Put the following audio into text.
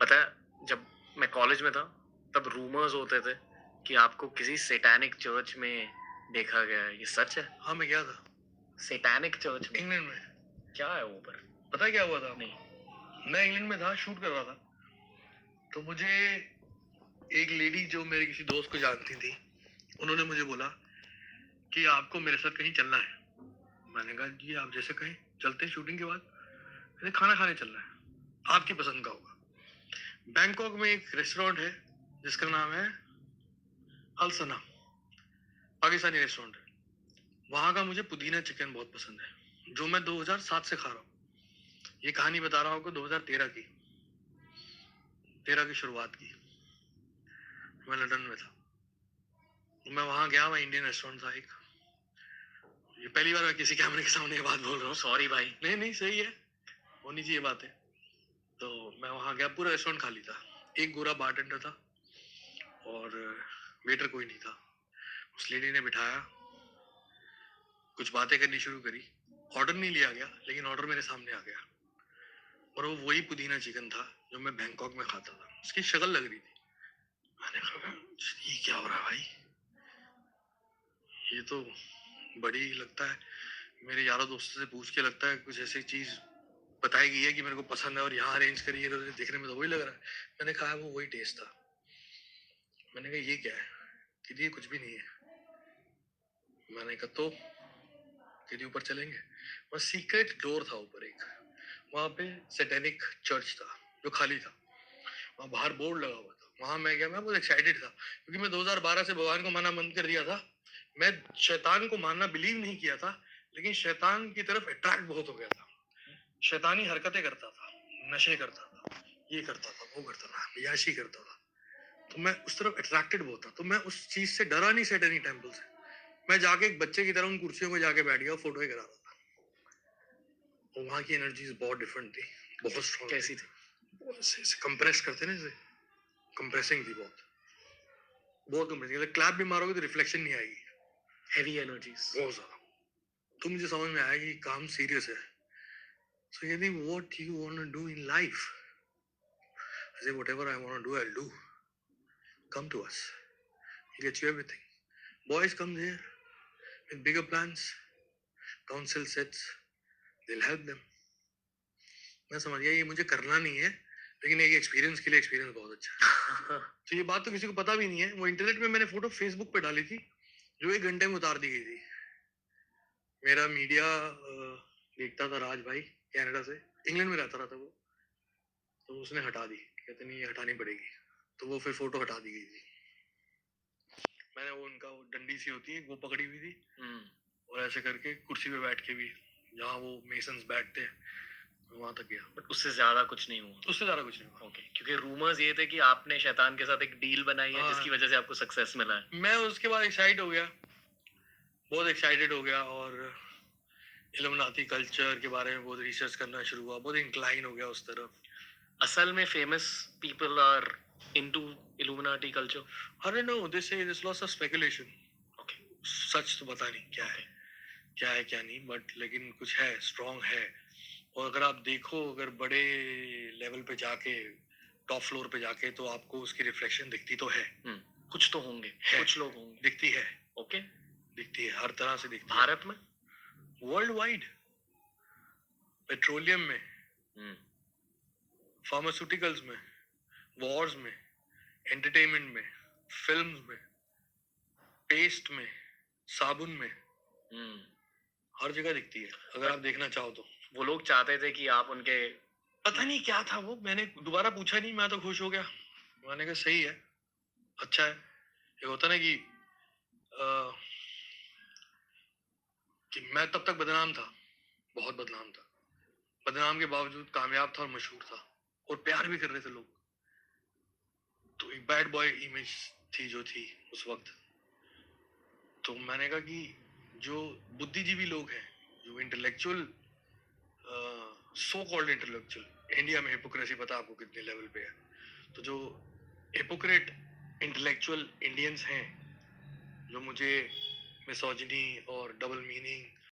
पता है, जब मैं कॉलेज में था, तब रूमर्स होते थे कि आपको किसी सैटेनिक चर्च में देखा गया है। ये सच है? हाँ, मैं गया था सैटेनिक चर्च में? इंग्लैंड में। क्या है वो पर? पता है क्या हुआ था? नहीं। मैं इंग्लैंड में था, शूट कर रहा था। तो मुझे एक लेडी जो मेरे किसी दोस्त को जानती थी, उन्होंने मुझे बोला कि आपको मेरे साथ कहीं चलना है। मैंने कहा जी आप जैसे कहें, चलते हैं शूटिंग के बाद। कहते खाना खाने चलना है, आपकी पसंद का होगा। बैंकॉक में एक रेस्टोरेंट है जिसका नाम है अलसना, पाकिस्तानी रेस्टोरेंट है। वहां का मुझे पुदीना चिकन बहुत पसंद है, जो मैं 2007 से खा रहा हूँ। ये कहानी बता रहा हूँ आपको 2013 की, 13 की शुरुआत की। मैं लंदन में था, मैं वहां गया। वहाँ इंडियन रेस्टोरेंट था एक। ये पहली बार मैं किसी कैमरे के सामने ये बात बोल रहा हूँ। सॉरी भाई। नहीं नहीं, सही है, होनी चाहिए बातें। तो मैं वहां गया, पूरा रेस्टोरेंट खाली था। एक गोरा बारटेंडर था और वेटर कोई नहीं था। उस लेडी ने बिठाया, कुछ बातें करनी शुरू करी। ऑर्डर नहीं लिया गया, लेकिन ऑर्डर मेरे सामने आ गया। और वो वही पुदीना चिकन था जो मैं बैंकॉक में खाता था। उसकी शक्ल लग रही थी। मैंने कहा ये क्या हो रहा है भाई, ये तो बड़ी लगता है। मेरे यारों दोस्तों से पूछ के लगता है कुछ ऐसी चीज बताई गई है कि मेरे को पसंद है और यहाँ अरेंज करी है, तो देखने में तो वही लग रहा है। मैंने कहा वो वही टेस्ट था। मैंने कहा ये क्या है? कि ये कुछ भी नहीं है। मैंने कहा तो कि ऊपर चलेंगे। वहाँ सीक्रेट डोर था ऊपर एक, वहाँ पे सैटेनिक चर्च था जो खाली था। वहाँ बाहर बोर्ड लगा हुआ था। वहां मैं गया, मैं बहुत एक्साइटेड था क्योंकि मैं 2012 से भगवान को मानना बंद कर दिया था। मैं शैतान को मानना बिलीव नहीं किया था, लेकिन शैतान की तरफ अट्रैक्ट बहुत हो गया था। शैतानी हरकतें करता था, नशे करता था, ये करता था, वो करता था, याशी करता था। तो मैं उस तरफ अट्रैक्टेड बहुत था। तो मैं उस चीज से डरा नहीं, सैटेनिक टेम्पल से। मैं जाके एक बच्चे की तरह उन कुर्सियों में जाके बैठ गया, फोटो करा रहा था। और वहां की एनर्जीज बहुत डिफरेंट थी, बहुत स्ट्रॉन्ग। कैसी थी? कंप्रेस करते ना, जैसे कंप्रेसिंग थी बहुत, बहुत कंप्रेसिंग। क्लैप भी मारोगे तो रिफ्लेक्शन नहीं आएगी। Heavy energies. बहुत ज्यादा। तो मुझे समझ में आया कि काम सीरियस है। सो यदि what you want to do in life, I say whatever I want to do I will do. Come to us, we get you everything. Boys come here with bigger plans, council sets, they will help them. मैं समझ गया ये मुझे करना नहीं है, लेकिन एक एक्सपीरियंस के लिए एक्सपीरियंस बहुत अच्छा है। तो ये बात तो किसी को पता भी नहीं है। वो इंटरनेट में मैंने फोटो फेसबुक पे डाली थी, जो 1 घंटे में उतार दी गई थी। मेरा मीडिया देखता था, राज भाई कनाडा से, इंग्लैंड में रहता था वो। तो उसने हटा दी, कहते नहीं ये हटानी पड़ेगी। तो वो फिर फोटो हटा दी गई थी। मैंने वो उनका वो डंडी सी होती है वो पकड़ी हुई थी, और ऐसे करके कुर्सी पे बैठ के भी, जहाँ वो मेसन्स बैठते हैं, वहां तक गया। बट उससे ज्यादा कुछ नहीं हुआ? उससे ज्यादा कुछ नहीं हुआ। ओके, क्योंकि रूमर्स ये थे कि आपने शैतान के साथ एक डील बनाई है जिसकी वजह से आपको सक्सेस मिला है। मैं उसके बाद एक्साइट हो गया, बहुत एक्साइटेड हो गया, और इल्यूमिनाटी कल्चर के बारे में बहुत रिसर्च करना शुरू हुआ, बहुत इंक्लाइन हो गया उस तरफ। असल में famous people are into illuminati culture? अरे no, this is lots of speculation. Okay. सच तो पता नहीं क्या है, क्या है क्या नहीं, बट लेकिन कुछ है, स्ट्रॉन्ग है। और अगर आप देखो, अगर बड़े लेवल पे जाके, टॉप फ्लोर पे जाके, तो आपको उसकी रिफ्लेक्शन दिखती तो है। कुछ तो होंगे, कुछ लोग होंगे। दिखती है। ओके। दिखती है, हर तरह से दिखती है। भारत में? वर्ल्ड वाइड, पेट्रोलियम में, फार्मास्यूटिकल्स में, वॉर्स में, एंटरटेनमेंट में, फिल्म्स में, पेस्ट में, साबुन में, हर जगह दिखती है अगर आप देखना चाहो तो। वो लोग चाहते थे कि आप उनके, पता नहीं क्या था वो, मैंने दोबारा पूछा नहीं, मैं तो खुश हो गया। मैंने कहा सही है, अच्छा है। ये होता ना कि मैं तब तक बदनाम था, बहुत बदनाम था। बदनाम के बावजूद कामयाब था और मशहूर था, और प्यार भी कर रहे थे लोग। तो एक बैड बॉय इमेज थी जो थी उस वक्त। तो मैंने कहा कि जो बुद्धिजीवी लोग हैं, जो intellectual, so called intellectual, India में हिपोक्रेसी पता आपको कितने लेवल पे है। तो जो हिपोक्रेट इंटेलेक्चुअल इंडियंस हैं, जो मुझे मिसोजिनी और डबल मीनिंग